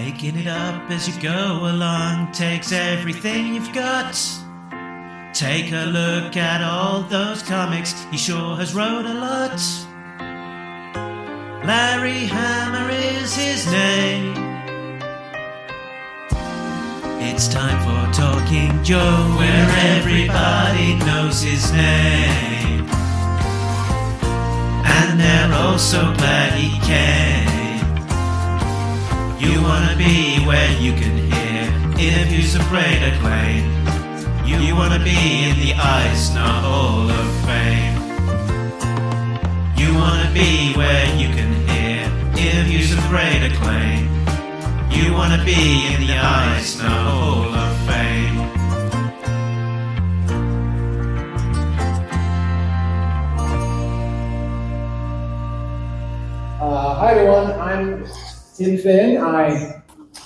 Making it up as you go along takes everything you've got. Take a look at all those comics, he sure has wrote a lot. Larry Hama is his name. It's time for Talking Joe, where everybody knows his name. And they're all so glad he came. You wanna be where you can hear interviews of great acclaim. You wanna be in the Eisner Hall of Fame. You wanna be where you can hear interviews of great acclaim. You wanna be in the Eisner Hall of Fame. Hi everyone, I'm Tim Finn. I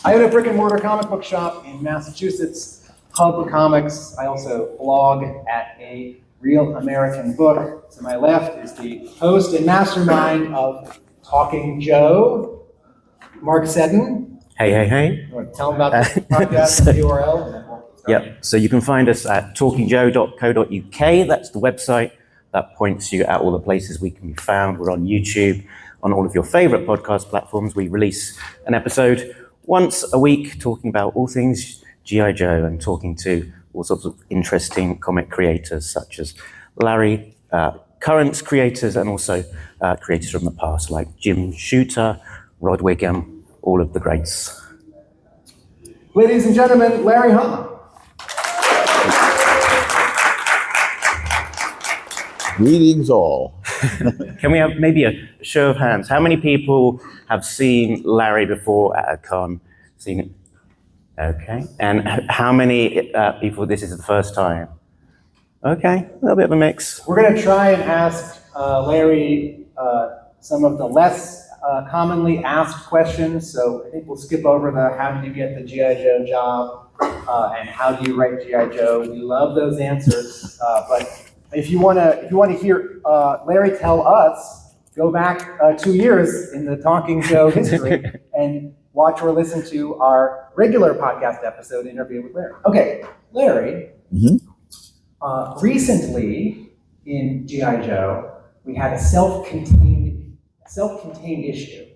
own a brick and mortar comic book shop in Massachusetts, Hub Comics. I also blog at A Real American Book. To my left is the host and mastermind of Talking Joe, Mark Seddon. Hey. You want to tell them about the podcast and the URL? And then we'll start. Yep, so you can find us at talkingjoe.co.uk. That's the website that points you at all the places we can be found. We're on YouTube, on all of your favorite podcast platforms. We release an episode once a week talking about all things G.I. Joe and talking to all sorts of interesting comic creators such as Larry, current creators and also creators from the past like Jim Shooter, Rod Wiggum, all of the greats. Ladies and gentlemen, Larry Hama. Greetings all. Can we have maybe a show of hands? How many people have seen Larry before at a con? Seen it? Okay. And how many people this is the first time? Okay, a little bit of a mix. We're going to try and ask Larry some of the less commonly asked questions. So I think we'll skip over the how did you get the G.I. Joe job and how do you write G.I. Joe. We love those answers, but if you want to hear Larry tell us, go back 2 years in the Talking Joe history and watch or listen to our regular podcast episode interview with Larry. Okay, Larry. Recently in G.I. Joe, we had a self-contained issue,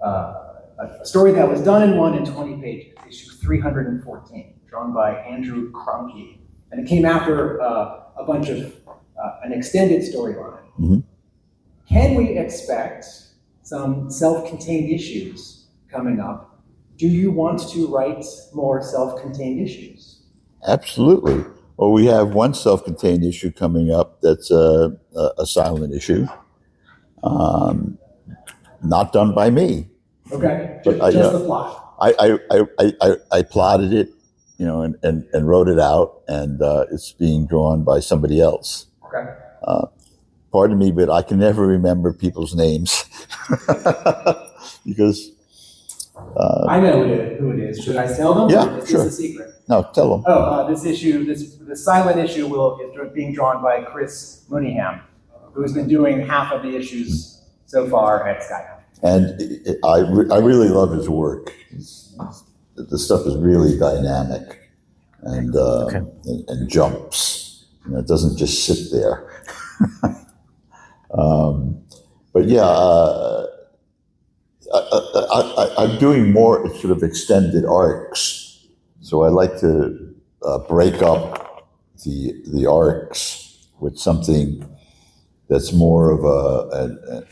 a story that was done in 1 in 20 pages, issue 314, drawn by Andrew Cronky, and it came after a bunch of an extended storyline. Mm-hmm. Can we expect some self-contained issues coming up? Do you want to write more self-contained issues? Absolutely. Well, we have one self-contained issue coming up that's a silent issue, not done by me. Okay, But just the plot. I plotted it, and wrote it out, and it's being drawn by somebody else. Okay. Pardon me, but I can never remember people's names because. I know who it is. Should I tell them? Yeah, or is sure. this a secret? No, tell them. The silent issue is being drawn by Chris Mooneyham, who has been doing half of the issues so far at Skyhound. And I really love his work. The stuff is really dynamic and jumps. It doesn't just sit there. But yeah, I'm doing more sort of extended arcs. So I like to break up the arcs with something that's more of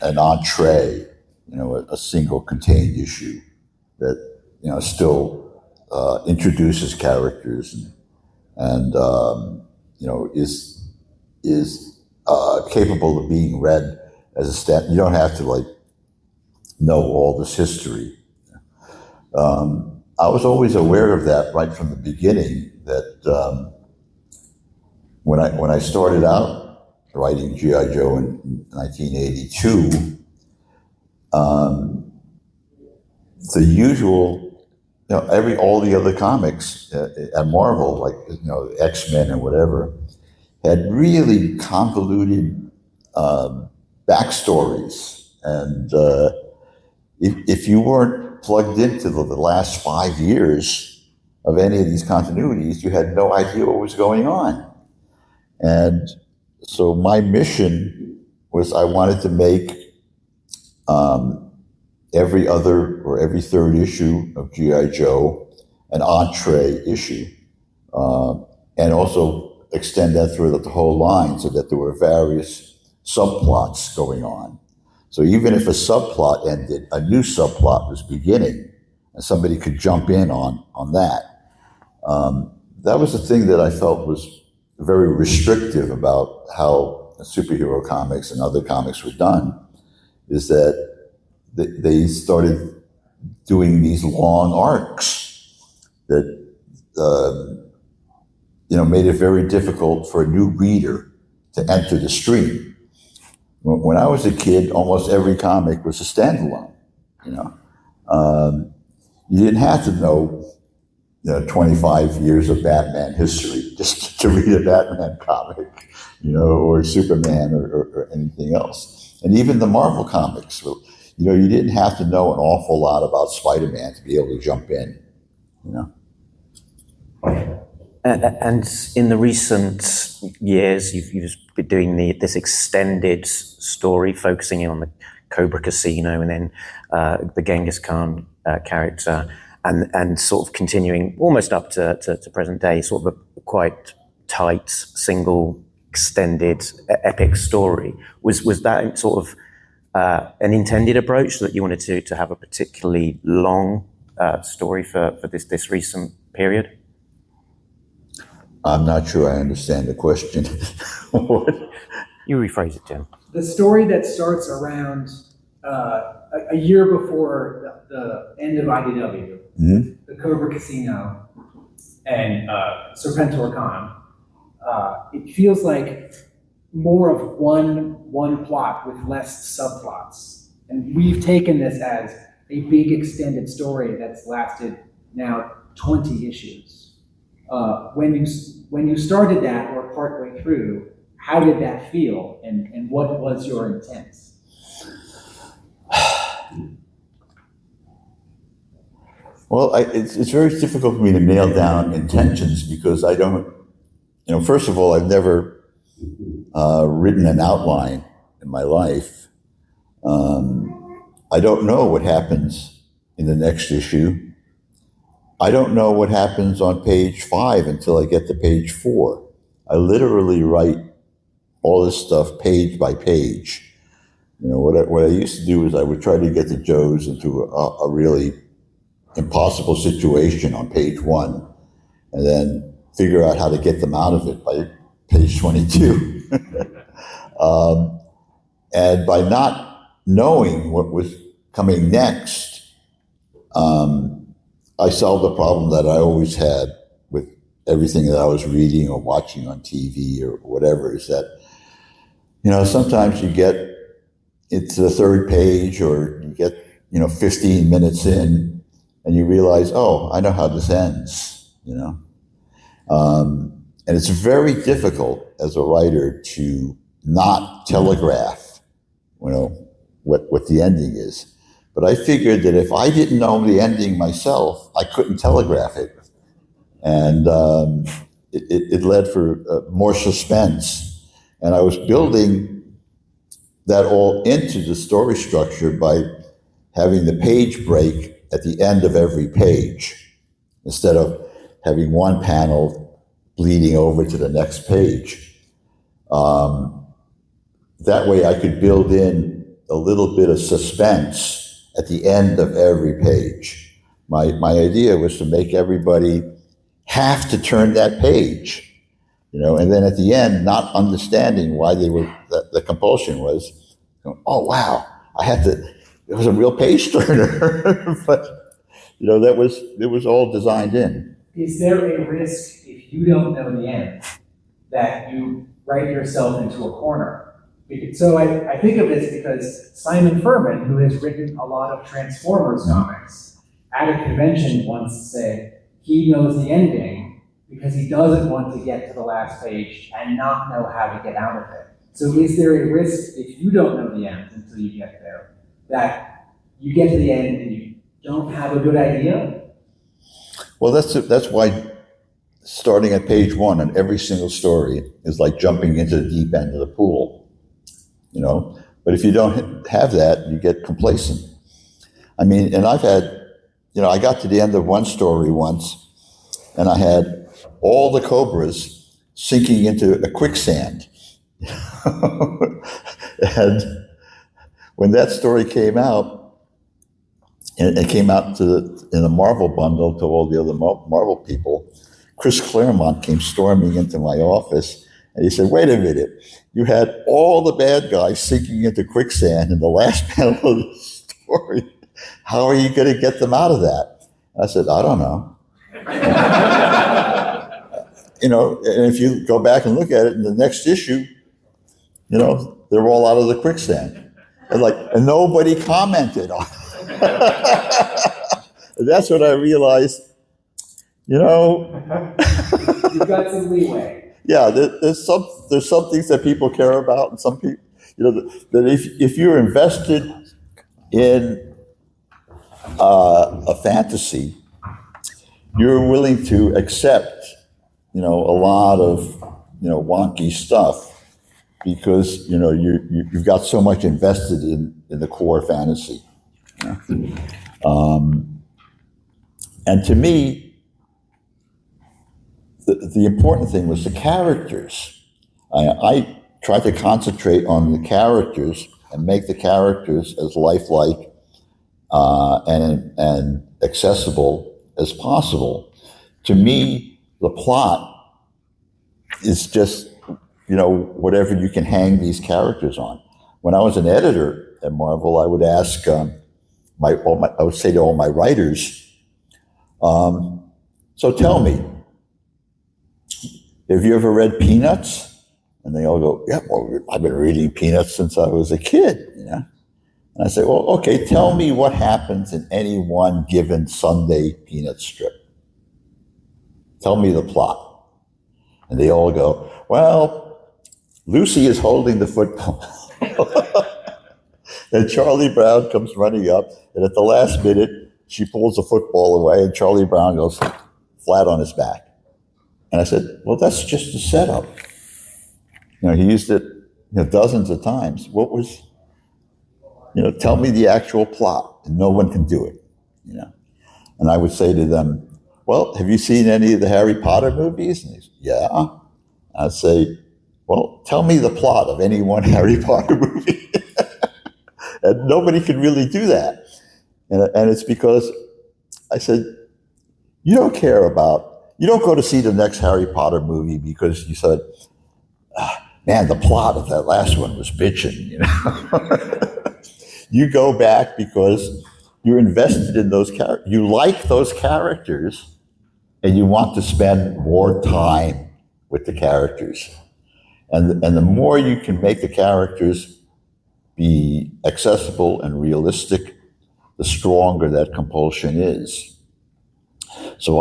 an entree, a single contained issue that still introduces characters and is capable of being read as a stand. You don't have to know all this history. I was always aware of that right from the beginning. That when I started out writing G.I. Joe in 1982, the usual. All the other comics at Marvel, like X-Men and whatever, had really convoluted backstories, and if you weren't weren't plugged into the last 5 years of any of these continuities, you had no idea what was going on. And so my mission was I wanted to make every other or every third issue of G.I. Joe an entree issue, and also extend that through the whole line so that there were various subplots going on. So even if a subplot ended, a new subplot was beginning, and somebody could jump in on that. That was the thing that I felt was very restrictive about how superhero comics and other comics were done, is that they started doing these long arcs that made it very difficult for a new reader to enter the stream. When I was a kid, almost every comic was a standalone. You didn't have to know 25 years of Batman history just to read a Batman comic, or Superman or anything else. And even the Marvel comics, you didn't have to know an awful lot about Spider-Man to be able to jump in, And in the recent years, you've been doing this extended story, focusing in on the Cobra Casino and then the Genghis Khan character, and sort of continuing almost up to present day, sort of a quite tight, single, extended, epic story. Was that sort of an intended approach, that you wanted to have a particularly long story for this recent period? I'm not sure I understand the question. You rephrase it, Jim. The story that starts around a year before the end of IDW, the Cobra Casino, and Serpentor Khan, it feels like more of one plot with less subplots. And we've taken this as a big extended story that's lasted now 20 issues. When you started that, or partway through, how did that feel, and what was your intent? Well, it's very difficult for me to nail down intentions, because I don't, first of all, I've never written an outline in my life. I don't know what happens in the next issue. I don't know what happens on page 5 until I get to page 4. I literally write all this stuff page by page. What I used to do is I would try to get the Joes into a really impossible situation on page 1, and then figure out how to get them out of it by page 22. And by not knowing what was coming next, I solved the problem that I always had with everything that I was reading or watching on TV or whatever, is that, sometimes you get into the third page, or you get, 15 minutes in, and you realize, oh, I know how this ends, And it's very difficult as a writer to not telegraph, what the ending is. But I figured that if I didn't know the ending myself, I couldn't telegraph it. And it led for more suspense. And I was building that all into the story structure by having the page break at the end of every page, instead of having one panel bleeding over to the next page. That way I could build in a little bit of suspense at the end of every page. My idea was to make everybody have to turn that page, and then at the end, not understanding why the compulsion was, oh wow, it was a real page turner. But it was all designed in. Is there a risk, if you don't know the end, that you write yourself into a corner? So I think of this because Simon Furman, who has written a lot of Transformers comics, at a convention once said he knows the ending because he doesn't want to get to the last page and not know how to get out of it. So is there a risk, if you don't know the end until you get there, that you get to the end and you don't have a good idea? Well, that's why starting at page 1 on every single story is like jumping into the deep end of the pool, you know? But if you don't have that, you get complacent. I mean, and I've had, you know, I got to the end of one story once, and I had all the cobras sinking into a quicksand. And when that story came out, and it came out in a Marvel bundle to all the other Marvel people, Chris Claremont came storming into my office, and he said, "Wait a minute, you had all the bad guys sinking into quicksand in the last panel of the story. How are you going to get them out of that?" I said, "I don't know." You know, and if you go back and look at it in the next issue, you know, they're all out of the quicksand. And nobody commented on it. And that's when I realized, you know, You've got some leeway. yeah, there's some things that people care about, and some people, you know, that if you're invested in a fantasy, you're willing to accept, you know, a lot of, you know, wonky stuff because, you know, you've got so much invested in the core fantasy. And to me, the important thing was the characters. I tried to concentrate on the characters and make the characters as lifelike and accessible as possible. To me, the plot is just, you know, whatever you can hang these characters on. When I was an editor at Marvel, I would ask I would say to all my writers, so tell me, have you ever read Peanuts? And they all go, yeah, well, I've been reading Peanuts since I was a kid, you know? And I say, well, okay, tell me what happens in any one given Sunday Peanut strip. Tell me the plot. And they all go, well, Lucy is holding the football. And Charlie Brown comes running up, and at the last minute, she pulls the football away, and Charlie Brown goes flat on his back. And I said, well, that's just a setup. You know, he used it, you know, dozens of times. What was, you know, tell me the actual plot, and no one can do it, you know. And I would say to them, well, have you seen any of the Harry Potter movies? And they say, yeah. I'd say, well, tell me the plot of any one Harry Potter movie. And nobody can really do that. And it's because I said, you don't go to see the next Harry Potter movie because you said, man, the plot of that last one was bitching, you know. You go back because you're invested in those characters. You like those characters, and you want to spend more time with the characters. And the more you can make the characters be accessible and realistic, the stronger that compulsion is. So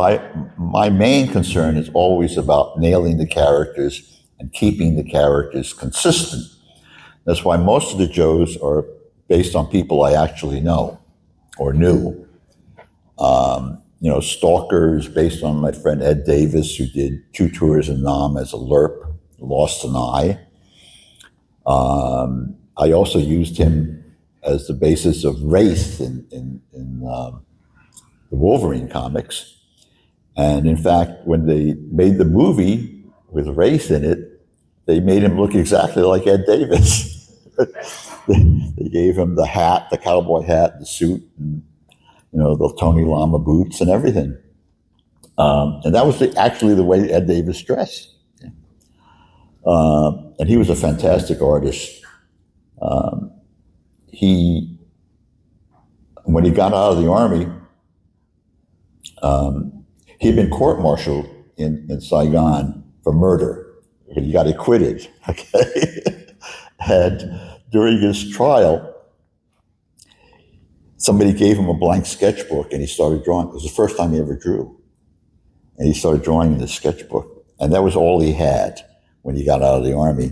my main concern is always about nailing the characters and keeping the characters consistent. That's why most of the Joes are based on people I actually know or knew. You know, Stalker is based on my friend Ed Davis, who did 2 tours in Nam as a LERP, lost an eye. I also used him as the basis of Wraith in the Wolverine comics. And in fact, when they made the movie with Wraith in it, they made him look exactly like Ed Davis. They gave him the hat, the cowboy hat, the suit, and, you know, the Tony Lama boots and everything. And that was actually the way Ed Davis dressed. And he was a fantastic artist. When he got out of the Army, he'd been court-martialed in Saigon for murder. He got acquitted, okay? And during his trial, somebody gave him a blank sketchbook and he started drawing. It was the first time he ever drew. And he started drawing in the sketchbook. And that was all he had when he got out of the Army.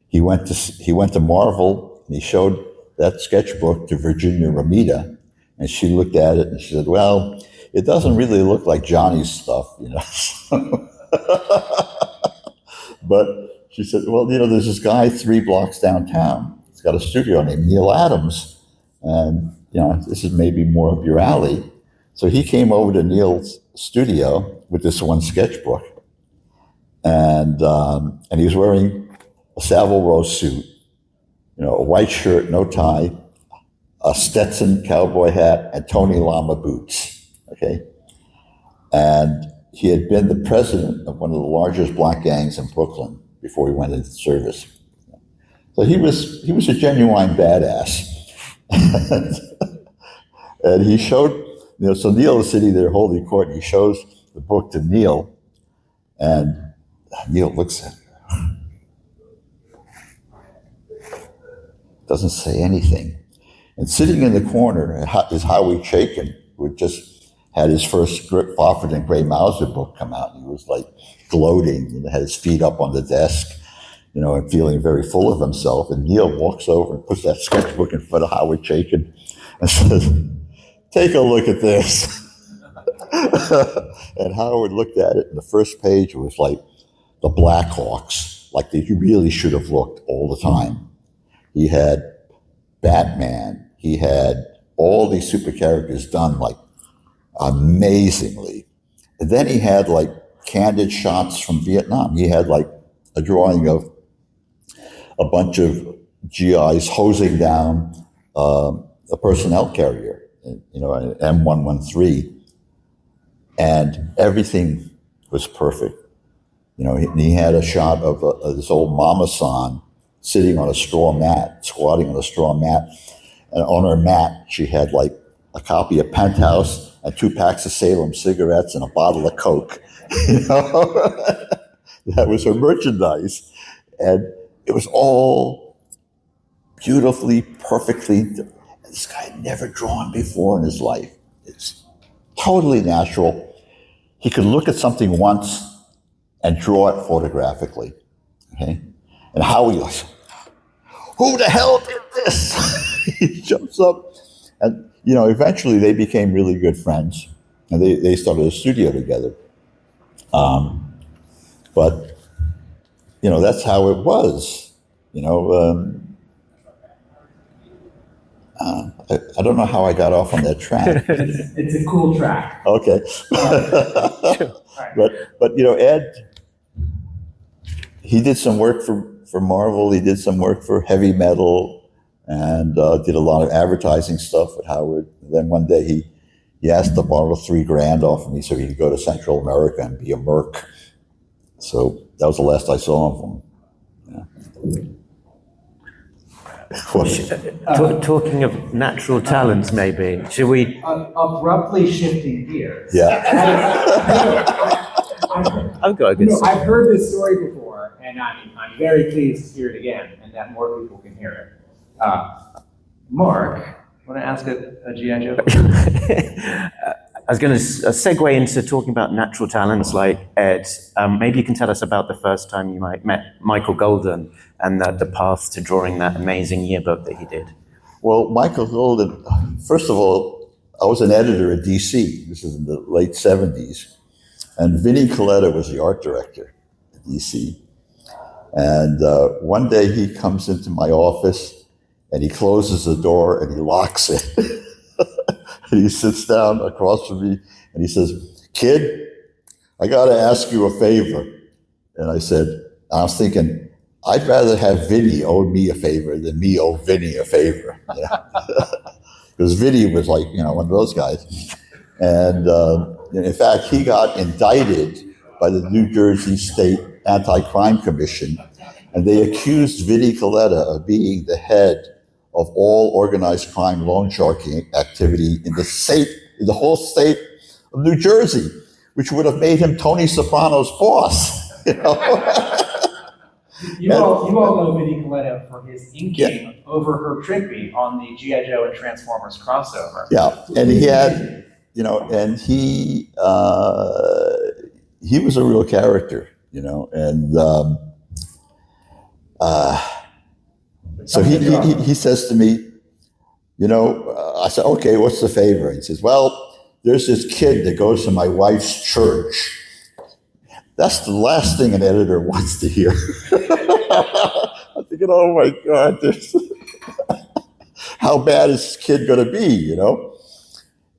He went to Marvel and he showed that sketchbook to Virginia Ramita. And she looked at it and she said, well, it doesn't really look like Johnny's stuff, you know. But she said, well, you know, there's this guy 3 blocks downtown. He's got a studio named Neil Adams. And, you know, this is maybe more up your alley. So he came over to Neil's studio with this one sketchbook. And he was wearing a Savile Row suit, you know, a white shirt, no tie, a Stetson cowboy hat, and Tony Lama boots, okay? And he had been the president of one of the largest black gangs in Brooklyn before he went into service. So he was a genuine badass. And he showed, you know, so Neil is sitting there holding court, and he shows the book to Neil, and Neil looks at it. Doesn't say anything. And sitting in the corner is Howie Chaykin, who had just had his first Wofford and Gray Mauser book come out. And he was like gloating and had his feet up on the desk, you know, and feeling very full of himself. And Neil walks over and puts that sketchbook in front of Howard Chaykin and says, take a look at this. And Howard looked at it, and the first page was like the Blackhawks, like they really should have looked all the time. He had Batman. He had all these super characters done like amazingly. And then he had like candid shots from Vietnam. He had like a drawing of a bunch of GIs hosing down a personnel carrier, you know, an M113. And everything was perfect. You know, he had a shot of this old Mama San sitting on a straw mat, squatting on a straw mat. And on her mat, she had like a copy of Penthouse and 2 packs of Salem cigarettes and a bottle of Coke. You know, that was her merchandise. And it was all beautifully, perfectly. This guy had never drawn before in his life. It's totally natural. He could look at something once and draw it photographically. Okay? And Howie goes, who the hell did this? He jumps up. And, you know, eventually they became really good friends. And they started a studio together. But, you know, that's how it was. You know, I don't know how I got off on that track. It's a cool track. Okay. But you know, Ed, he did some work for Marvel. He did some work for heavy metal, and did a lot of advertising stuff with Howard. And then one day he asked to borrow $3,000 off of me so he could go to Central America and be a merc. So that was the last I saw of him. Yeah. Talking of natural talents, maybe, should we? Abruptly shifting gears. Yeah. I've got a good. I've heard this story before, and I'm very pleased to hear it again, and that more people can hear it. Mark, want to ask a G.I. Joe? I was going to segue into talking about natural talents like Ed. Maybe you can tell us about the first time you met Michael Golden and the path to drawing that amazing yearbook that he did. Well, Michael Golden, first of all, I was an editor at DC. This is in the late 70s. And Vinnie Coletta was the art director at DC. And one day he comes into my office and he closes the door and he locks it. And he sits down across from me and he says, kid, I got to ask you a favor. And I was thinking, I'd rather have Vinny owe me a favor than me owe Vinny a favor. Because Vinny was like, you know, one of those guys. And in fact, he got indicted by the New Jersey State Anti-Crime Commission. And they accused Vinnie Coletta of being the head of all organized crime loan sharking activity in the whole state of New Jersey, which would have made him Tony Soprano's boss. You know? You all know Vinnie Coletta for his inking over her Trimby on the G.I. Joe and Transformers crossover. Yeah, and he had, you know, and he was a real character, you know, and so he says to me, I said, okay, what's the favor? He says, well, there's this kid that goes to my wife's church. That's the last thing an editor wants to hear. I'm thinking, oh my God, how bad is this kid going to be,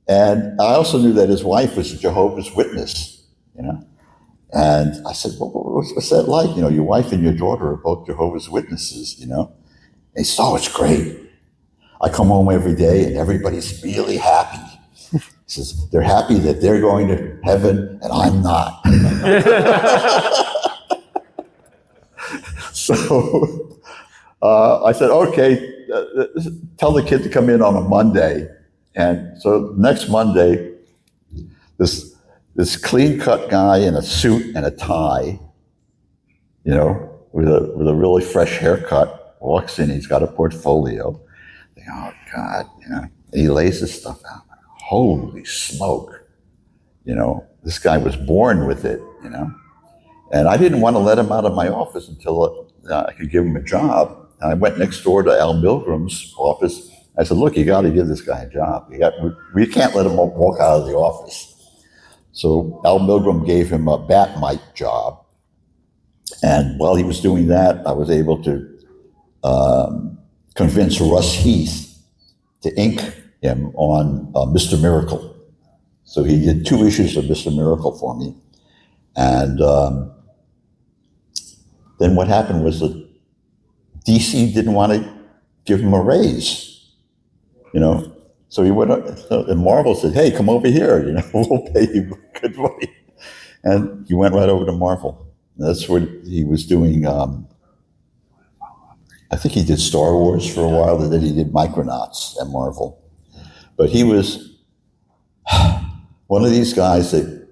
And I also knew that his wife was a Jehovah's Witness, And I said, well, what's that like? Your wife and your daughter are both Jehovah's Witnesses, And he said, oh, it's great. I come home every day and everybody's really happy. He says, they're happy that they're going to heaven and I'm not. So I said, okay, tell the kid to come in on a Monday. And so next Monday, this clean-cut guy in a suit and a tie, with a really fresh haircut, walks in. He's got a portfolio. I think, oh God, And he lays this stuff out. Holy smoke, this guy was born with it, And I didn't want to let him out of my office until I could give him a job. And I went next door to Al Milgram's office. I said, look, you got to give this guy a job. We can't let him walk out of the office. So Al Milgram gave him a bat mite job. And while he was doing that, I was able to convince Russ Heath to ink him on Mr. Miracle. So he did 2 issues of Mr. Miracle for me. And then what happened was that DC didn't want to give him a raise, So he went up, and Marvel said, hey, come over here, we'll pay you good money. And he went right over to Marvel. And that's what he was doing. I think he did Star Wars for a while, and then he did Micronauts at Marvel. But he was one of these guys that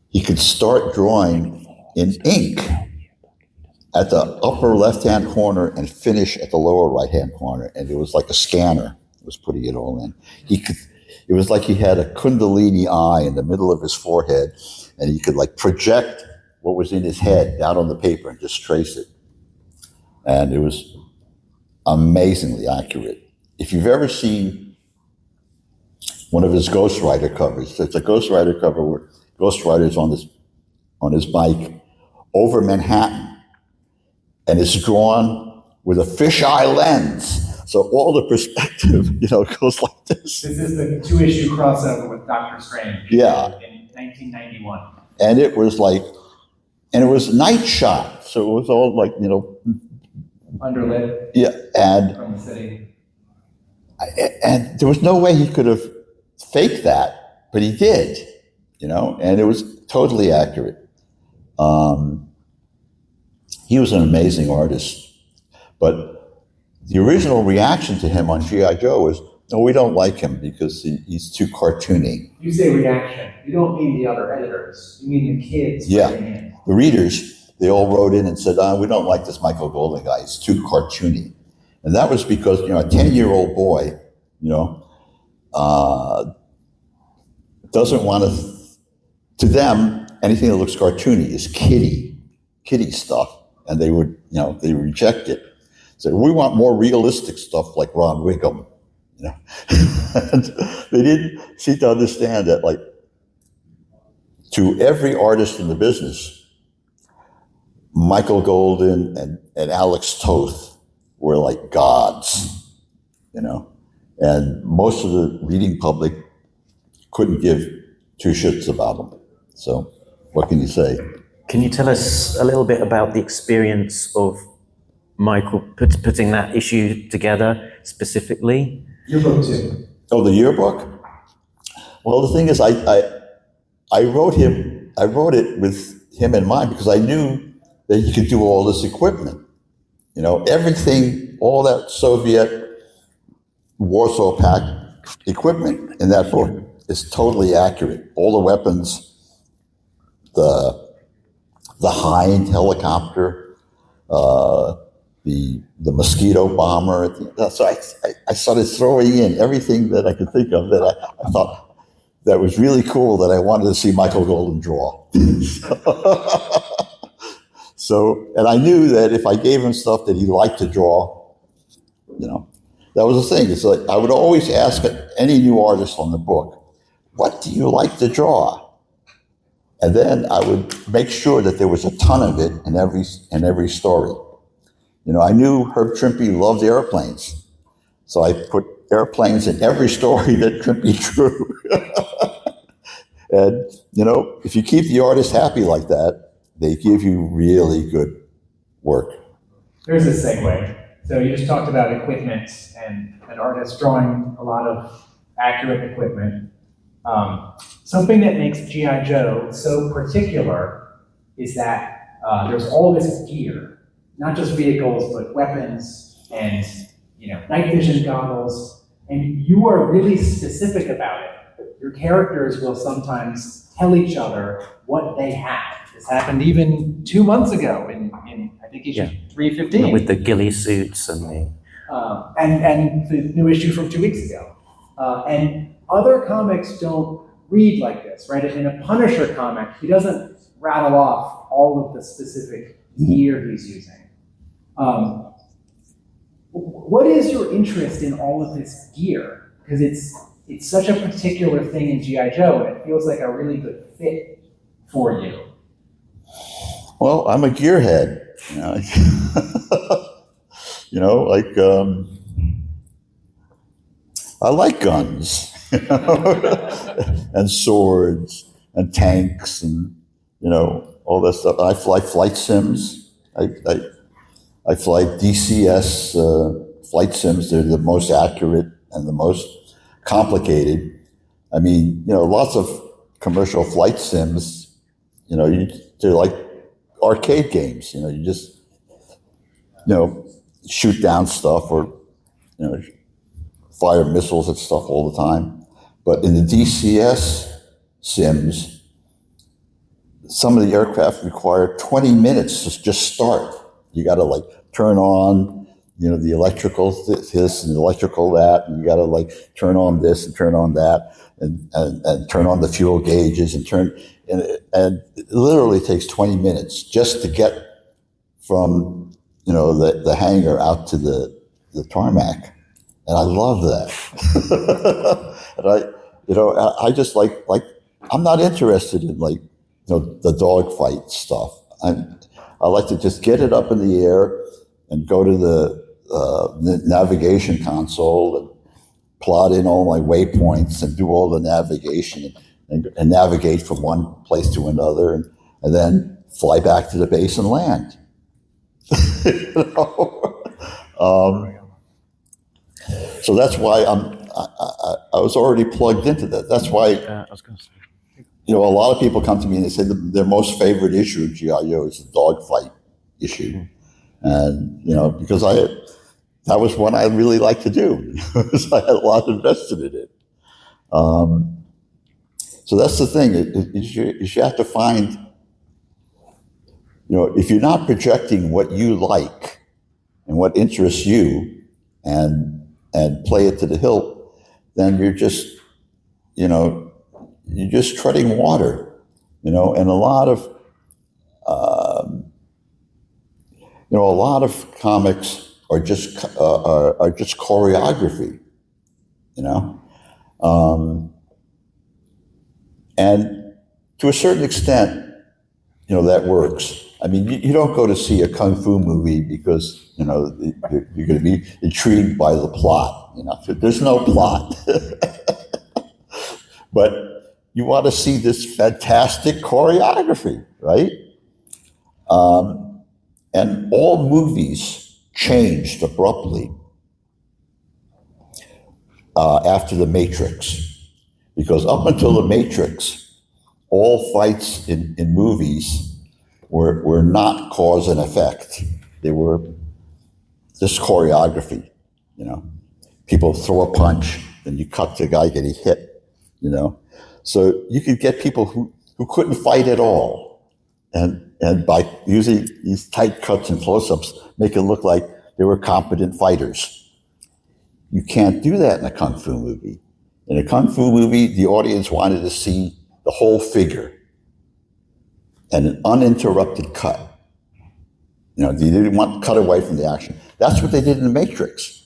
he could start drawing in ink at the upper left-hand corner and finish at the lower right-hand corner. And it was like a scanner was putting it all in. It was like he had a Kundalini eye in the middle of his forehead, and he could project what was in his head down on the paper and just trace it. And it was amazingly accurate. If you've ever seen one of his Ghost Rider covers, it's a Ghost Rider cover where Ghost Rider's on his bike over Manhattan, and it's drawn with a fisheye lens. So all the perspective, goes like this. This is the 2-issue crossover with Doctor Strange. Yeah. In 1991. And it was night shot. So it was all underlit. Yeah. And from the city. And there was no way he could have faked that, but he did, and it was totally accurate. He was an amazing artist, but the original reaction to him on G.I. Joe was, no, we don't like him because he's too cartoony. You say reaction. You don't mean the other editors. You mean the kids. Yeah. The readers, they all wrote in and said, we don't like this Michael Golden guy. He's too cartoony. And that was because, a 10-year-old boy, doesn't want to them, anything that looks cartoony is kiddie stuff. And they would, they reject it. So we want more realistic stuff like Ron Wiggum, And they didn't seem to understand that, to every artist in the business, Michael Golden and Alex Toth were like gods, And most of the reading public couldn't give 2 shits about them. So what can you say? Can you tell us a little bit about the experience of Michael putting that issue together specifically? Your book too. Oh, the yearbook? Well, the thing is, I wrote it with him in mind because I knew that he could do all this equipment. Everything, all that Soviet Warsaw Pact equipment in that book is totally accurate. All the weapons, the Hind helicopter, the mosquito bomber. So I started throwing in everything that I could think of that I thought that was really cool that I wanted to see Michael Golden draw. So, and I knew that if I gave him stuff that he liked to draw, that was the thing. It's like I would always ask any new artist on the book, "What do you like to draw?" And then I would make sure that there was a ton of it in every story. You know, I knew Herb Trimpe loved airplanes, so I put airplanes in every story that Trimpe drew. And you know, if you keep the artist happy like that, they give you really good work. There's a segue. So you just talked about equipment and an artist drawing a lot of accurate equipment. Something that makes G.I. Joe so particular is that there's all this gear, not just vehicles, but weapons and night vision goggles, and you are really specific about it. Your characters will sometimes tell each other what they have. This happened even 2 months ago in I think issue 315. With the ghillie suits and the... and the new issue from 2 weeks ago. And other comics don't read like this, right? In a Punisher comic, he doesn't rattle off all of the specific gear he's using. What is your interest in all of this gear? Because it's such a particular thing in G.I. Joe, and it feels like a really good fit for you. Well, I'm a gearhead. I like guns, and swords, and tanks, and all that stuff. I fly flight sims. I fly DCS flight sims. They're the most accurate and the most complicated. I mean, lots of commercial flight sims. They're like arcade games. You just shoot down stuff or fire missiles at stuff all the time. But in the DCS sims, some of the aircraft require 20 minutes to just start. You got to turn on the electrical this and the electrical that, and you got to turn on this and turn on that, and turn on the fuel gauges and and it literally takes 20 minutes just to get from the hangar out to the tarmac, and I love that. And I just like I'm not interested in the dogfight stuff. I like to just get it up in the air and go to the navigation console and plot in all my waypoints and do all the navigation and navigate from one place to another and then fly back to the base and land. So that's why I was already plugged into that. That's why I was going to say. a lot of people come to me and they say their most favorite issue of G.I. Joe is the dogfight issue. And, because that was one I really liked to do. So I had a lot invested in it. So that's the thing, is you have to find, if you're not projecting what you like and what interests you and play it to the hilt, then you're just, you're just treading water, and a lot of comics are just choreography, and to a certain extent, that works. I mean, you don't go to see a kung fu movie because you're going to be intrigued by the plot. There's no plot, but you want to see this fantastic choreography, right? And all movies changed abruptly after The Matrix, because up until The Matrix, all fights in movies were not cause and effect. They were just choreography, People throw a punch, then you cut the guy getting hit, So you could get people who couldn't fight at all. And by using these tight cuts and close-ups, make it look like they were competent fighters. You can't do that in a kung fu movie. In a kung fu movie, the audience wanted to see the whole figure and an uninterrupted cut. They didn't want to cut away from the action. That's what they did in The Matrix,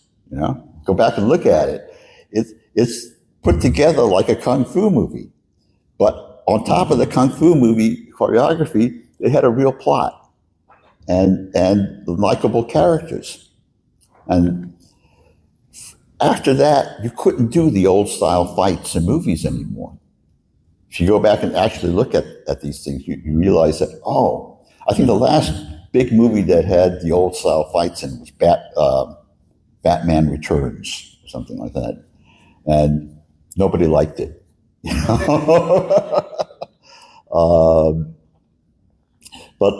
go back and look at it, it's put together like a kung fu movie. But on top of the kung fu movie choreography, they had a real plot and likable characters. And after that, you couldn't do the old style fights in movies anymore. If you go back and actually look at these things, you realize that, I think the last big movie that had the old style fights in was Batman Returns, or something like that. And nobody liked it. But,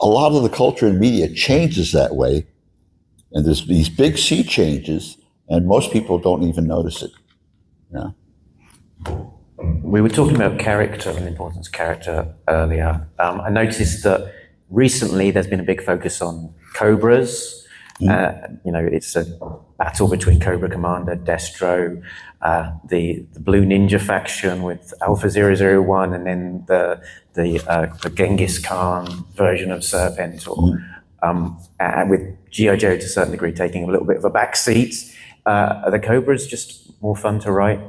a lot of the culture and media changes that way. And there's these big sea changes, and most people don't even notice it. Yeah. We were talking about character and the importance of character earlier. I noticed that recently there's been a big focus on Cobras. It's a battle between Cobra Commander, Destro, the Blue Ninja faction with Alpha 001, and then the Genghis Khan version of Serpentor. With G.I. Joe to a certain degree taking a little bit of a back seat. Are the Cobras just more fun to write?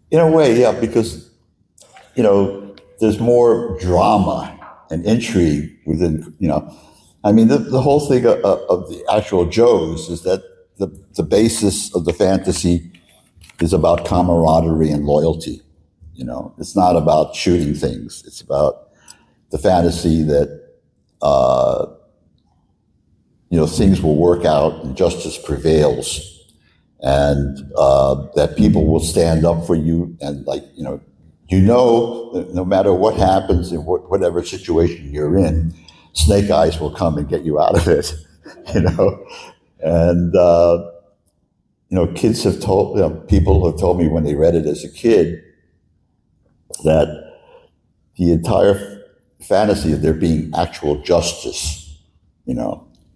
In a way, yeah, because, there's more drama and intrigue within, the whole thing of the actual Joes is that the basis of the fantasy is about camaraderie and loyalty. It's not about shooting things. It's about the fantasy that, things will work out and justice prevails, and that people will stand up for you, and no matter what happens in whatever situation you're in, Snake Eyes will come and get you out of it. And kids have told people have told me when they read it as a kid that the entire fantasy of there being actual justice,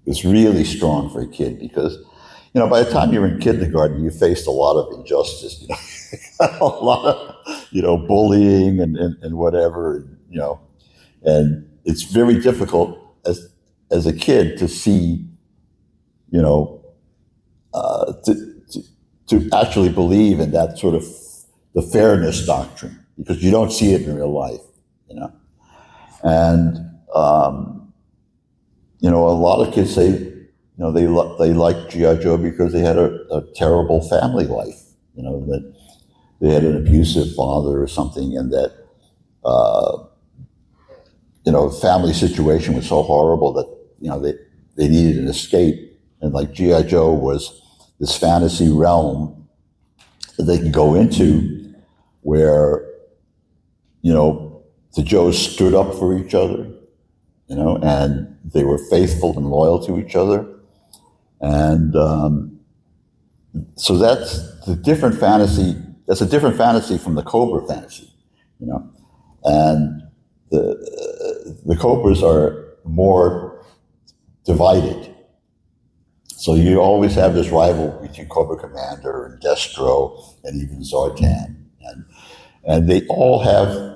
is really strong for a kid, because by the time you're in kindergarten, you faced a lot of injustice, a lot of, bullying and whatever, and it's very difficult as a kid to see, to actually believe in that sort of the fairness doctrine, because you don't see it in real life, and a lot of kids say, they like G.I. Joe because they had a terrible family life, that they had an abusive father or something, and that, family situation was so horrible that, they needed an escape. And like G.I. Joe was this fantasy realm that they can go into where, the Joes stood up for each other, and they were faithful and loyal to each other. And so that's the different fantasy. That's a different fantasy from the Cobra fantasy, And the Cobras are more divided. So you always have this rivalry between Cobra Commander and Destro and even Zartan, and they all have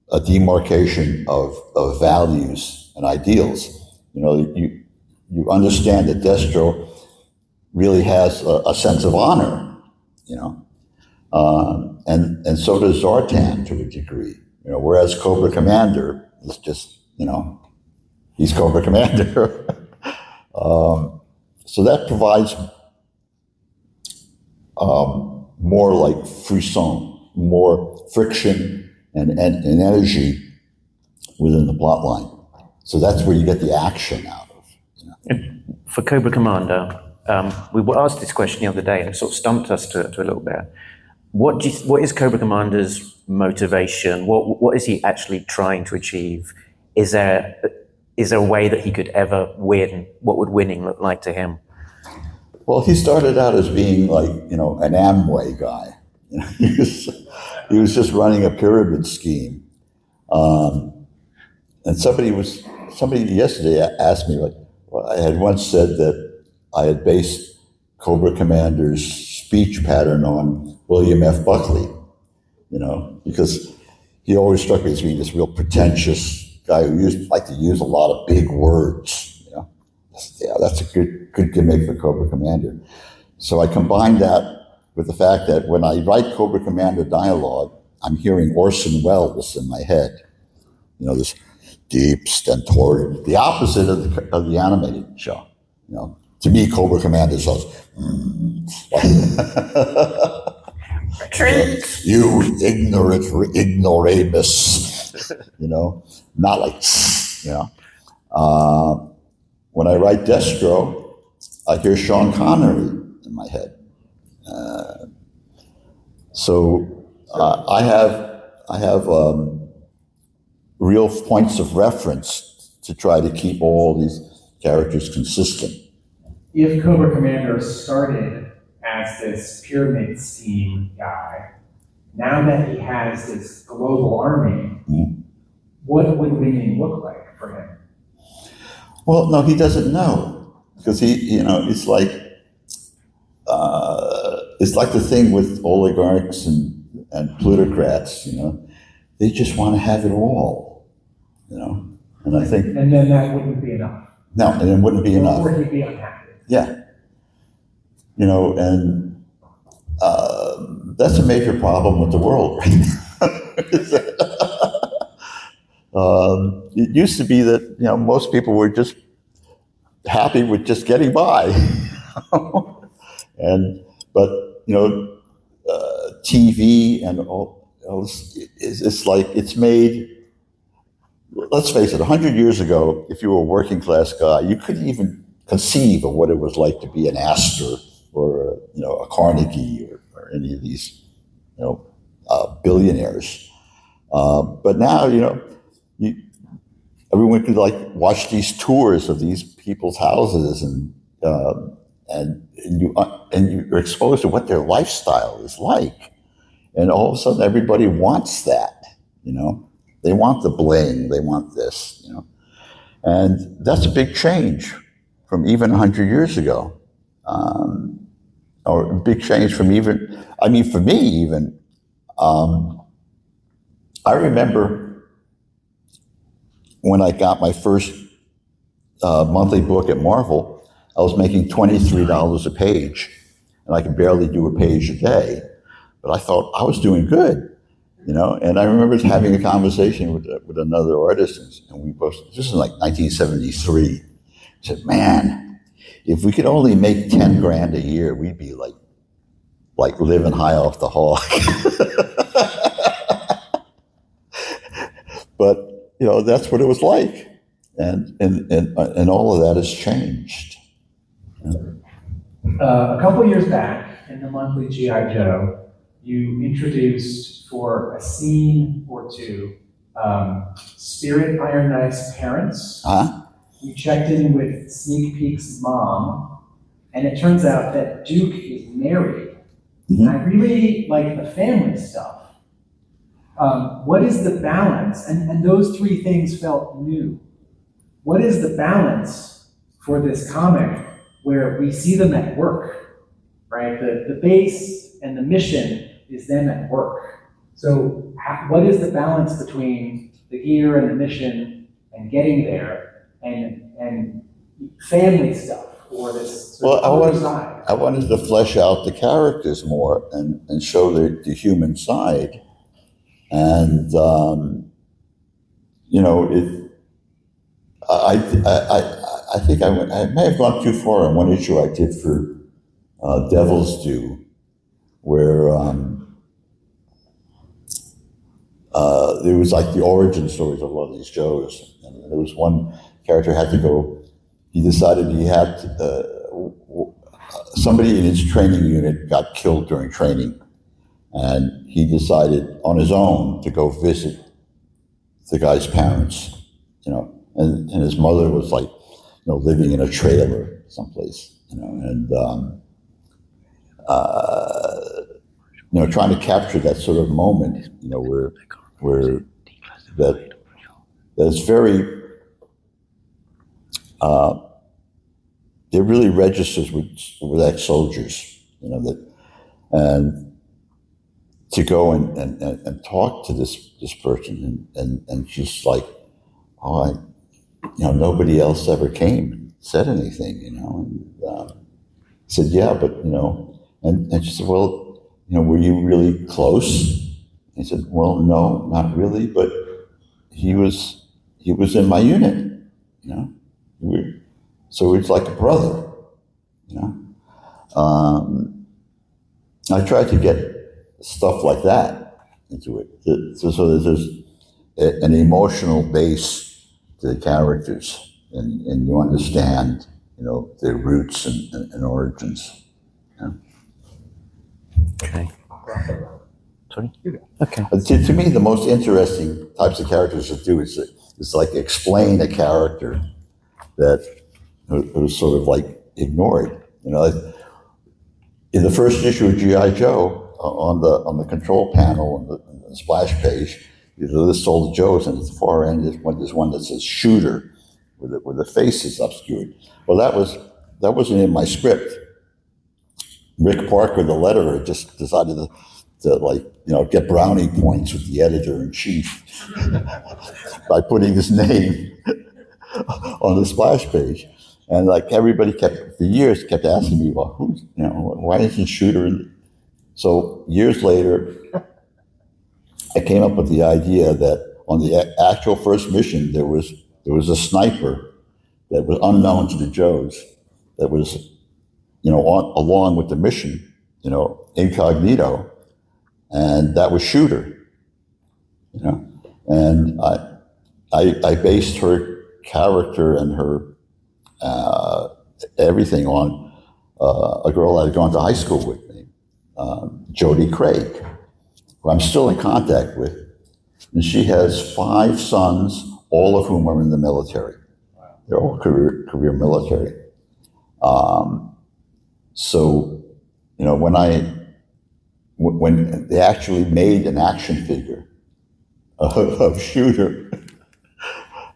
a demarcation of values and ideals. You understand that Destro really has a sense of honor, and so does Zartan to a degree. Whereas Cobra Commander is just, he's Cobra Commander. So that provides more like frisson, more friction and energy within the plot line. So that's where you get the action out of. For Cobra Commander, we were asked this question the other day, and it sort of stumped us to a little bit. What is Cobra Commander's motivation? What is he actually trying to achieve? Is there a way that he could ever win? What would winning look like to him? Well, he started out as being like, an Amway guy. He was just running a pyramid scheme. And somebody yesterday asked me, I had once said that I had based Cobra Commander's speech pattern on William F. Buckley, because he always struck me as being this real pretentious guy who liked to use a lot of big words, oh, that's a good gimmick for Cobra Commander. So I combined that with the fact that when I write Cobra Commander dialogue, I'm hearing Orson Welles in my head. This deep stentorian, the opposite of the animated show. To me, Cobra Commander says, Retreat! You ignorant ignoramus. Not like, when I write Destro, I hear Sean Connery in my head. I have real points of reference to try to keep all these characters consistent. If Cobra Commander started as this pyramid scheme guy, now that he has this global army, what would winning look like for him? Well, no, he doesn't know, because it's like the thing with oligarchs and plutocrats. They just want to have it all. And I think, and then that wouldn't be enough. No, and it wouldn't be enough. Or he'd be unhappy. Yeah. And that's a major problem with the world right now. It used to be that, most people were just happy with just getting by. But TV and all, it's like, it's made, let's face it, 100 years ago, if you were a working class guy, you couldn't even conceive of what it was like to be an Astor or a Carnegie or any of these billionaires. But now everyone could watch these tours of these people's houses, and you're exposed to what their lifestyle is like, and all of a sudden everybody wants that. They want the bling, they want this, and that's a big change from even 100 years ago, or a big change from for me even. I remember when I got my first monthly book at Marvel, I was making $23 a page, and I could barely do a page a day, but I thought I was doing good. And I remember having a conversation with another artist, and we both, this is like 1973. I said, man, if we could only make 10 grand a year, we'd be like living high off the hog. But, that's what it was like. And all of that has changed. A couple years back in the monthly G.I. Joe, you introduced for a scene or two Spirit Iron Knife's parents. Huh? You checked in with Sneak Peek's mom, and it turns out that Duke is married. Mm-hmm. And I really like the family stuff. What is the balance? And those three things felt new. What is the balance for this comic where we see them at work, right? The base and the mission is them at work. So what is the balance between the gear and the mission and getting there and family stuff, or this sort of other side? I wanted to flesh out the characters more and show the human side. And, I think I may have gone too far on one issue I did for Devil's Due, where there was like the origin stories of a lot of these Joes. And there was one character had to go, he decided he had to, somebody in his training unit got killed during training. And he decided on his own to go visit the guy's parents, and his mother was like, living in a trailer someplace, and trying to capture that sort of moment, where that's very, it really registers with ex-soldiers, and to go and talk to this person and just like, nobody else ever came and said anything, And I said, yeah, but, and she said, well, were you really close? He said, well, no, not really, but he was in my unit, So it's like a brother, I tried to get stuff like that into it, so that there's an emotional base to the characters, and you understand, their roots and origins. Okay. Sorry? Okay. To me, the most interesting types of characters to do is like explain a character that was sort of like ignored. In the first issue of G.I. Joe, on the control panel on the splash page, you list all the Joes, and at the far end there's one that says "shooter," where the face is obscured. Well, that wasn't in my script. Rick Parker, the letterer, just decided to get brownie points with the editor-in-chief by putting his name on the splash page. And everybody for years kept asking me, well, why isn't Shooter in? So years later, I came up with the idea that on the actual first mission, there was a sniper that was unknown to the Joes that was, along with the mission, incognito, and that was Shooter, and I based her character and her everything on a girl I had gone to high school with me, Jody Craig, who I'm still in contact with, and she has 5 sons, all of whom are in the military. They're all career military. So, when they actually made an action figure of Shooter,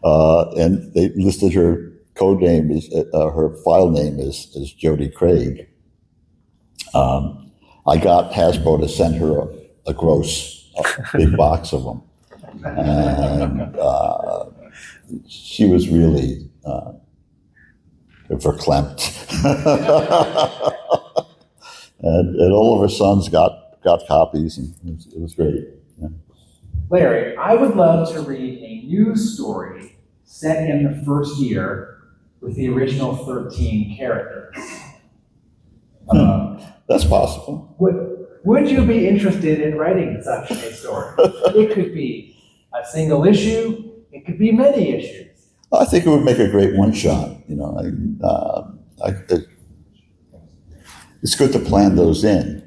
and they listed her code name her file name is Jody Craig. I got Hasbro to send her a big box of them, and she was really verklempt. and all of her sons got copies, and it was great. Yeah. Larry, I would love to read a news story set in the first year with the original 13 characters. That's possible. Would you be interested in writing such a story? It could be a single issue. It could be many issues. I think it would make a great one-shot. It's good to plan those in.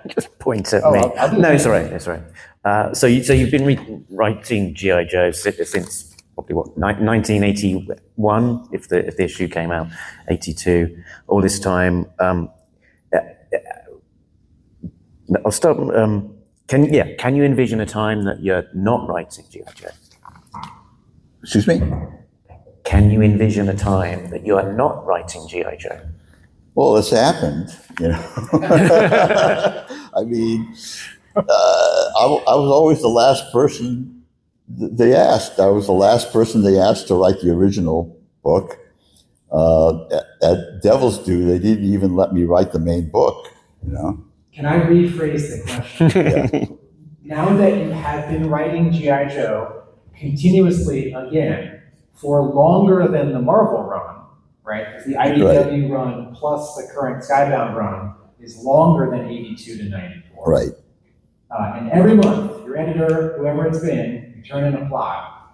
Just points at me. No, it's all right. It's all right. So you've been writing G.I. Joe since probably 1981, if the issue came out, 82. All this time. I'll start. Can you envision a time that you're not writing G.I. Joe? Excuse me? Can you envision a time that you are not writing G.I. Joe? Well, it's happened, I mean, I was always the last person they asked. I was the last person they asked to write the original book. At Devil's Due, they didn't even let me write the main book, Can I rephrase the question? Yeah. Now that you have been writing G.I. Joe continuously again for longer than the Marvel run, right? Because the IDW run plus the current Skybound run is longer than 82 to 94. Right. And every month, your editor, whoever it's been, you turn in a plot.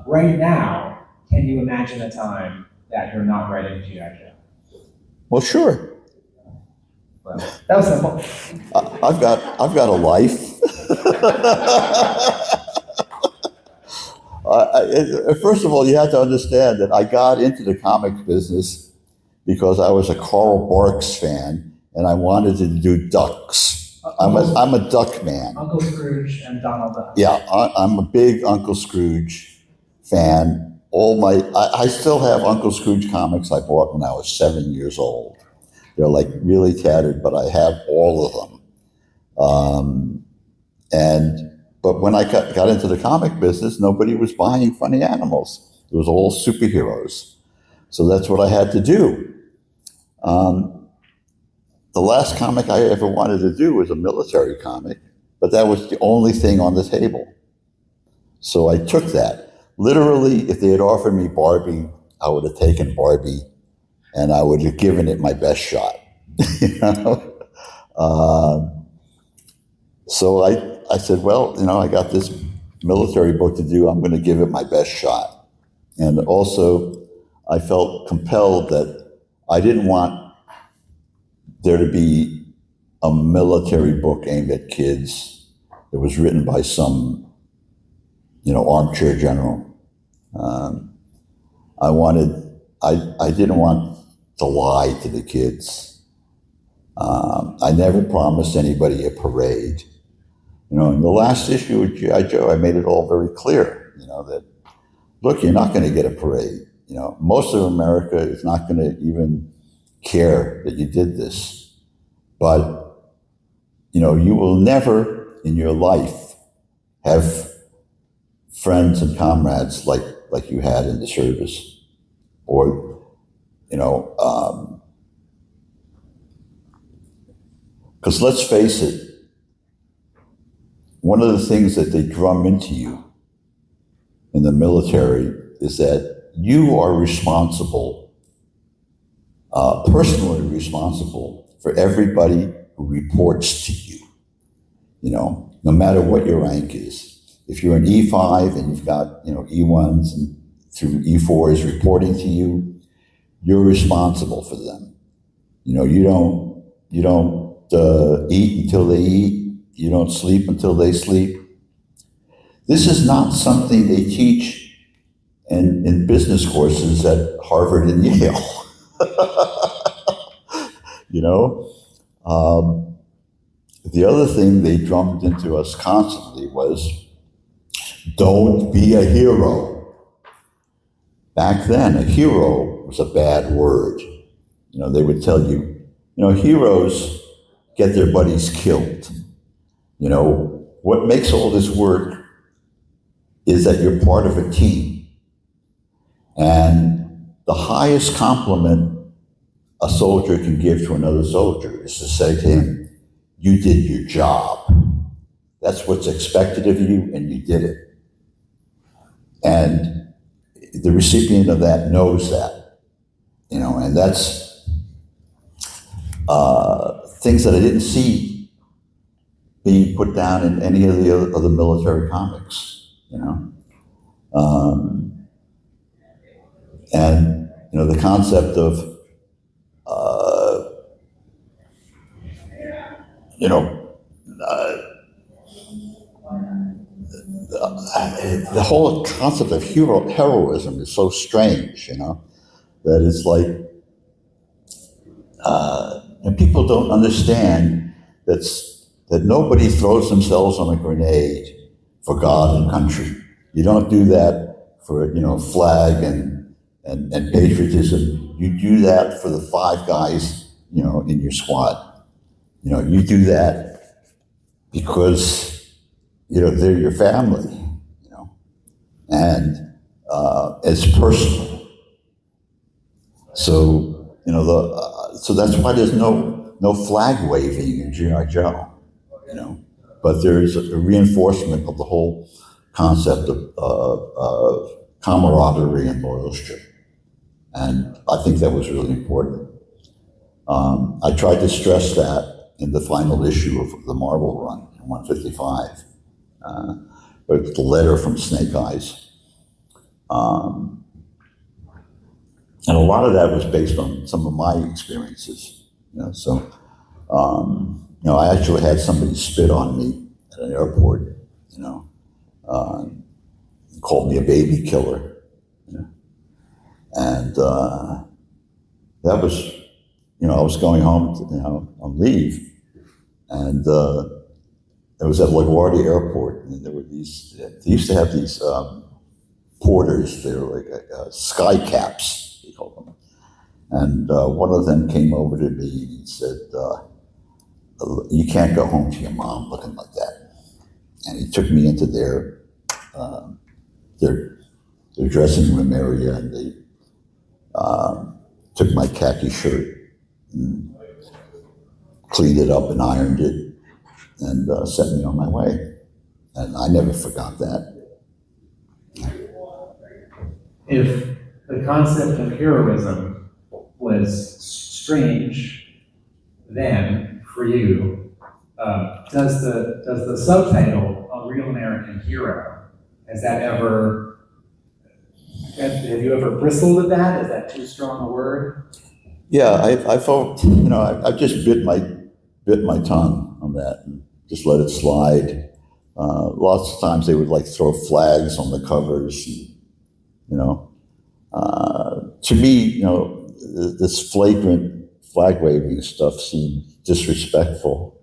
Right now, can you imagine a time that you're not writing G.I. Joe? Well, sure. Well, that was simple. I've got a life. First of all, you have to understand that I got into the comics business because I was a Carl Barks fan and I wanted to do ducks. I'm a duck man. Uncle Scrooge and Donald Duck. Yeah, I'm a big Uncle Scrooge fan. I still have Uncle Scrooge comics I bought when I was 7 years old. They're really tattered, but I have all of them. And but when I got into the comic business, nobody was buying funny animals. It was all superheroes. So that's what I had to do. The last comic I ever wanted to do was a military comic, but that was the only thing on the table. So I took that. Literally, if they had offered me Barbie, I would have taken Barbie, and I would have given it my best shot. You know? So I said, well, I got this military book to do. I'm going to give it my best shot. And also, I felt compelled that I didn't want there to be a military book aimed at kids that was written by some, armchair general. I didn't want to lie to the kids. I never promised anybody a parade. In the last issue of G.I. Joe, I made it all very clear, that, look, you're not going to get a parade. Most of America is not going to even care that you did this. But, you will never in your life have friends and comrades like you had in the service. Or, because let's face it, one of the things that they drum into you in the military is that you are responsible, personally responsible for everybody who reports to you, no matter what your rank is. If you're an E5 and you've got, E1s and through E4s reporting to you, you're responsible for them. You don't eat until they eat. You don't sleep until they sleep. This is not something they teach in business courses at Harvard and Yale. The other thing they drummed into us constantly was, don't be a hero. Back then, a hero was a bad word. They would tell you, heroes get their buddies killed. What makes all this work is that you're part of a team. And the highest compliment a soldier can give to another soldier is to say to him, you did your job. That's what's expected of you, and you did it. And the recipient of that knows that, and that's things that I didn't see being put down in any of the other military comics, and the concept of the whole concept of heroism is so strange, that it's like, and people don't understand that nobody throws themselves on a grenade for God and country. You don't do that for, flag and patriotism. You do that for the 5 guys, in your squad. You do that because, they're your family, and it's personal. So, so that's why there's no flag waving in G.I. Joe, but there's a reinforcement of the whole concept of camaraderie and loyalty. And I think that was really important. I tried to stress that in the final issue of the Marvel run, in 155. But the letter from Snake Eyes. And a lot of that was based on some of my experiences. I actually had somebody spit on me at an airport, called me a baby killer. And that was, I was going home on leave, and it was at LaGuardia Airport, and there were they used to have these porters, they were like sky caps, they called them. And one of them came over to me and he said, you can't go home to your mom looking like that. and he took me into their dressing room area, and they took my khaki shirt and cleaned it up and ironed it and sent me on my way. And I never forgot that. If the concept of heroism was strange then for you, does the subtitle "A Real American Hero" have you ever bristled at that? Is that too strong a word? Yeah, I felt, I just bit my tongue on that and just let it slide. Lots of times they would like throw flags on the covers, to me, this flagrant flag waving stuff seemed disrespectful.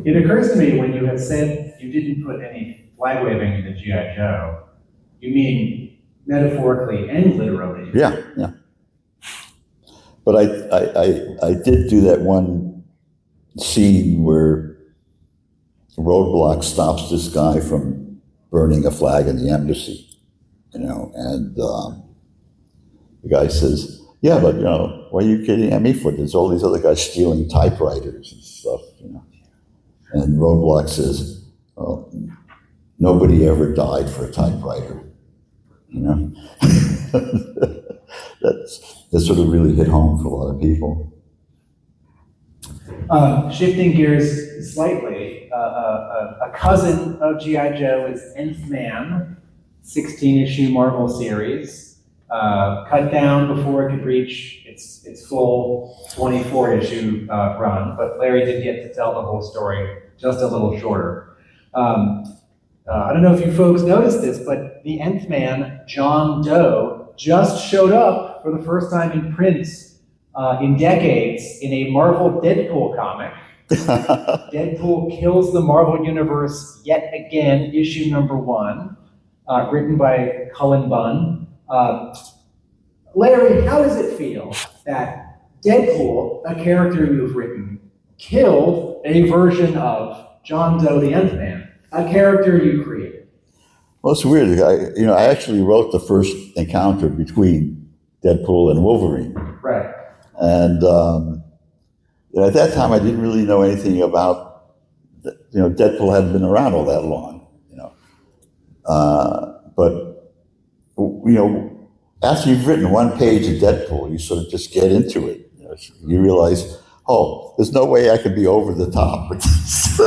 It occurs to me when you had said you didn't put any flag waving in the G.I. Joe, you mean metaphorically and literally. Yeah. But I did do that one scene where Roadblock stops this guy from burning a flag in the embassy, and the guy says, "Yeah, but why are you getting at me for? There's all these other guys stealing typewriters and stuff, And Roadblock says, "Well, nobody ever died for a typewriter." That sort of really hit home for a lot of people. Shifting gears slightly, a cousin of G.I. Joe is Nth Man, 16-issue Marvel series, cut down before it could reach its full 24-issue run, but Larry did get to tell the whole story just a little shorter. I don't know if you folks noticed this, but the Nth Man, John Doe, just showed up for the first time in print in decades in a Marvel Deadpool comic. Deadpool kills the Marvel Universe yet again, issue number 1, written by Cullen Bunn. Larry, how does it feel that Deadpool, a character you've written, killed a version of John Doe the Nth Man, a character you created? Well, it's weird. I actually wrote the first encounter between Deadpool and Wolverine. Right. And at that time, I didn't really know anything about, Deadpool hadn't been around all that long, But, after you've written one page of Deadpool, you sort of just get into it. You realize, oh, there's no way I could be over the top with this.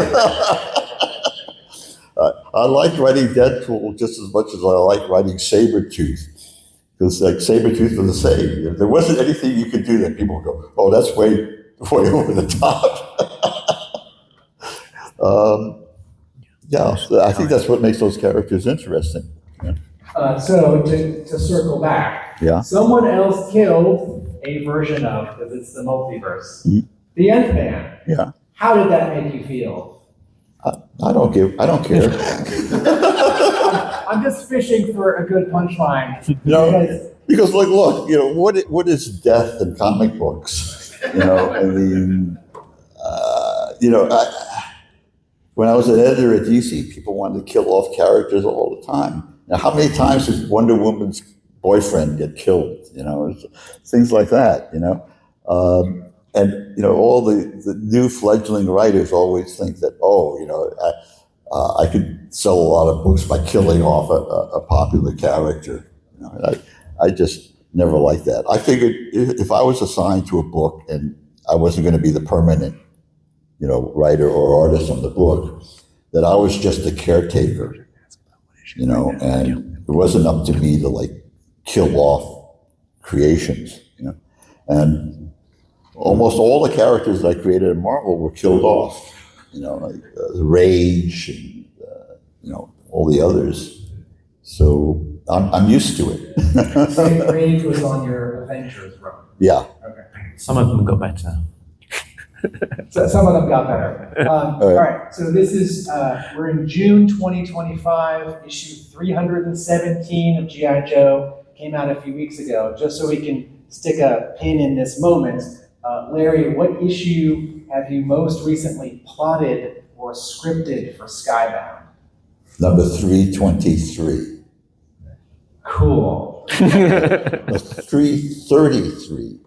I like writing Deadpool just as much as I like writing Sabretooth. Because Sabretooth was the same. If there wasn't anything you could do that people would go, oh, that's way over the top. I think that's what makes those characters interesting. So to circle back, someone else killed a version of, because it's the multiverse, the Nth Man. Yeah. How did that make you feel? I don't care. I'm just fishing for a good punchline. Because look, what is death in comic books? When I was an editor at DC, people wanted to kill off characters all the time. Now, how many times did Wonder Woman's boyfriend get killed? Things like that. And all the new fledgling writers always think that, I could sell a lot of books by killing off a popular character. I just never liked that. I figured if I was assigned to a book and I wasn't going to be the permanent, writer or artist on the book, that I was just a caretaker, and it wasn't up to me to kill off creations, and almost all the characters that I created in Marvel were killed off, Rage and, all the others. So I'm used to it. So Rage was on your Avengers run. Yeah. Okay. Some of them got better. So some of them got better. All right. So this is, we're in June 2025, issue 317 of G.I. Joe. Came out a few weeks ago. Just so we can stick a pin in this moment, Larry, what issue have you most recently plotted or scripted for Skybound? Number 323. Cool. 333.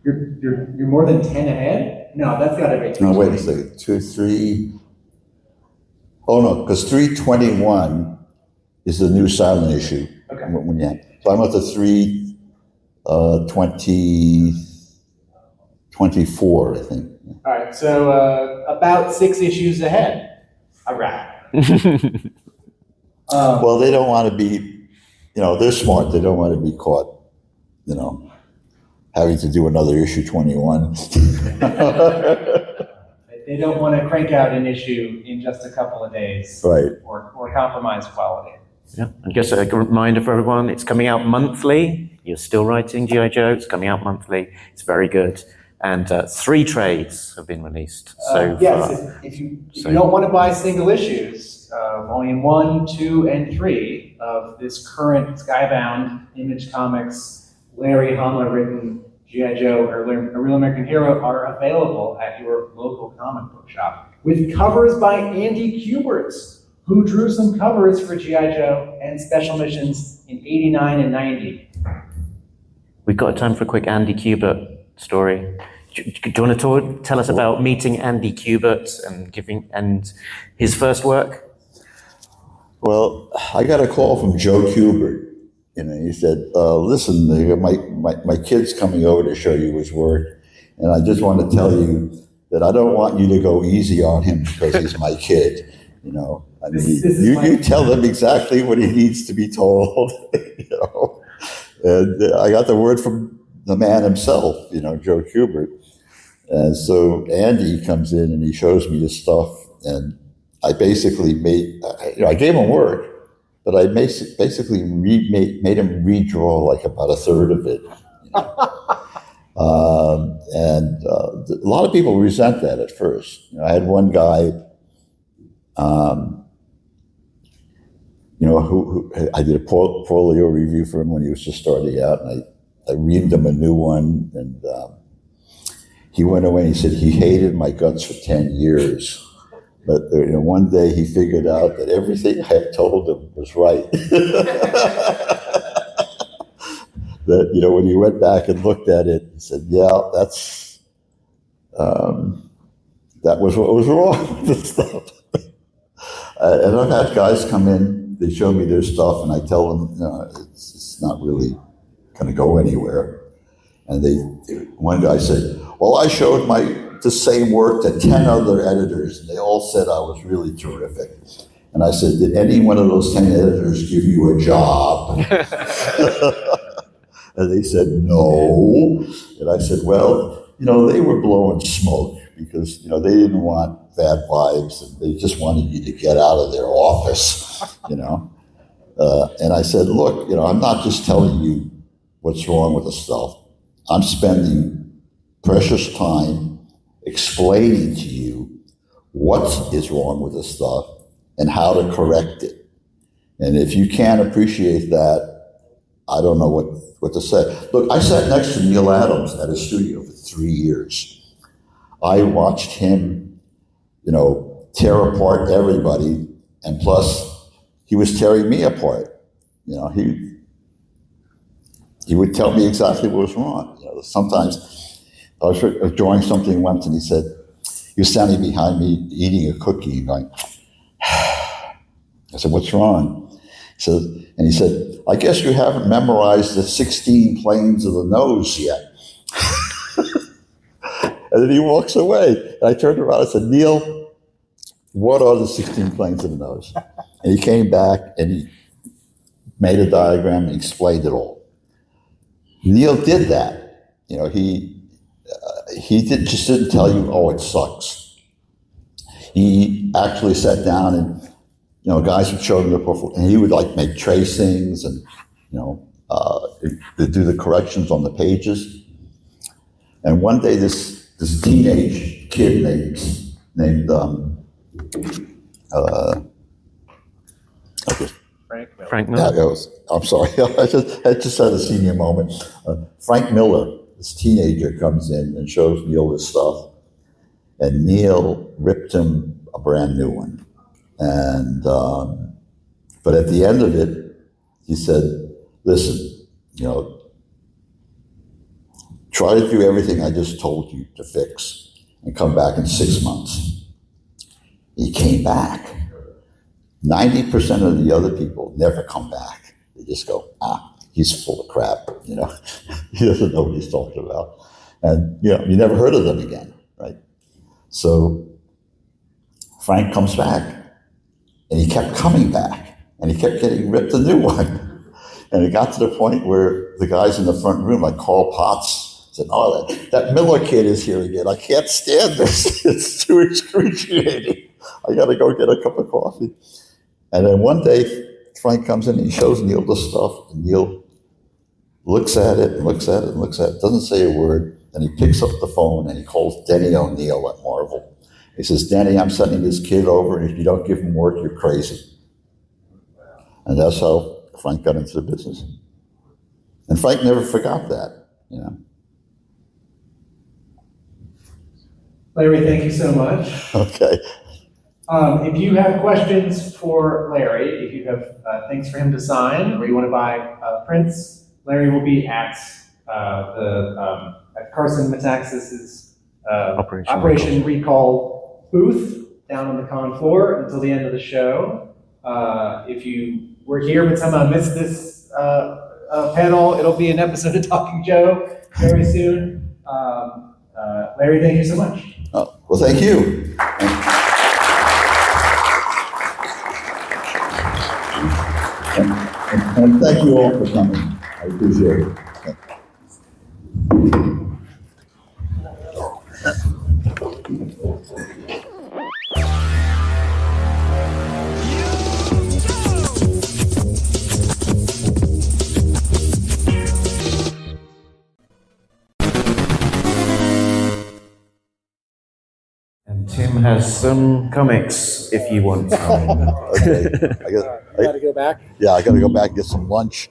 You're more than 10 ahead? No, that's got to be 320. No, wait a second. 3. Oh no, because 321 is the new silent issue. Okay. So I'm at the 324, I think. All right, so about 6 issues ahead. All right. Well, they don't want to be, they're smart. They don't want to be caught, having to do another issue 21. They don't want to crank out an issue in just a couple of days. Right. Or compromise quality. Yeah, and just a reminder for everyone, it's coming out monthly. You're still writing G.I. Joe, it's coming out monthly. It's very good. And 3 trades have been released so yes, far. if you don't want to buy single issues, volume 1, 2, and 3 of this current Skybound Image Comics Larry Hama written G.I. Joe or A Real American Hero are available at your local comic book shop with covers by Andy Kubert, who drew some covers for G.I. Joe and Special Missions in 89 and 90. We've got time for a quick Andy Kubert story. Do you want to tell us about meeting Andy Kubert and his first work? Well, I got a call from Joe Kubert. He said, listen, my kid's coming over to show you his work, and I just want to tell you that I don't want you to go easy on him because he's my kid. You tell him exactly what he needs to be told. And I got the word from the man himself, Joe Kubert. And so Andy comes in and he shows me his stuff, and I basically I gave him work, but I basically made him redraw like about a third of it. And a lot of people resent that at first. I had one guy, who I did a portfolio review for him when he was just starting out, and I reamed him a new one, and he went away and he said he hated my guts for 10 years. But one day he figured out that everything I had told him was right. That when he went back and looked at it, he said, "Yeah, that was what was wrong with the stuff." And I've had guys come in, they show me their stuff, and I tell them, it's not really going to go anywhere. And one guy said, "Well, I showed the same work to 10 other editors, and they all said I was really terrific." And I said, "Did any one of those 10 editors give you a job?" And they said, "No." And I said, "Well, they were blowing smoke because, they didn't want bad vibes, and they just wanted you to get out of their office, And I said, "Look, I'm not just telling you what's wrong with the stuff. I'm spending precious time explaining to you what is wrong with the stuff and how to correct it. And if you can't appreciate that, I don't know what to say." Look, I sat next to Neil Adams at his studio for 3 years. I watched him, tear apart everybody, and plus he was tearing me apart. He would tell me exactly what was wrong. Sometimes I was drawing something once, and he was standing behind me eating a cookie and going, I said, "What's wrong?" He said, "I guess you haven't memorized the 16 planes of the nose yet." And then he walks away. And I turned around and said, "Neil, what are the 16 planes of the nose?" And he came back and he made a diagram and explained it all. Neil did that. He just didn't tell you, "Oh, it sucks." He actually sat down and, guys would show him the portfolio, and he would make tracings and, do the corrections on the pages. And one day this teenage kid named Frank Miller. I'm sorry, I just had a senior moment. Frank Miller, this teenager, comes in and shows Neil his stuff. and Neil ripped him a brand new one. And but at the end of it, he said, "Listen, try to do everything I just told you to fix, and come back in 6 months." He came back. 90% of the other people never come back. They just go, he's full of crap, He doesn't know what he's talking about. And, you never heard of them again, right? So Frank comes back, and he kept coming back, and he kept getting ripped a new one. And it got to the point where the guys in the front room, like Carl Potts, said, "Oh, that Miller kid is here again. I can't stand this. It's too excruciating. I got to go get a cup of coffee." And then one day, Frank comes in and he shows Neil the stuff, and Neil looks at it and looks at it and looks at it, doesn't say a word. Then he picks up the phone and he calls Denny O'Neill at Marvel. He says, "Denny, I'm sending this kid over, and if you don't give him work, you're crazy." And that's how Frank got into the business. And Frank never forgot that, Larry, thank you so much. Okay. If you have questions for Larry, if you have things for him to sign, or you want to buy prints, Larry will be at at Carson Metaxas's Operation Recall booth down on the con floor until the end of the show. If you were here but somehow missed this panel, it'll be an episode of Talking Joe very soon. Larry, thank you so much. Oh, well, thank you. And thank you all for coming. I appreciate it. And Tim has some comics if you want some. Okay. I got to go back. Yeah, I got to go back and get some lunch.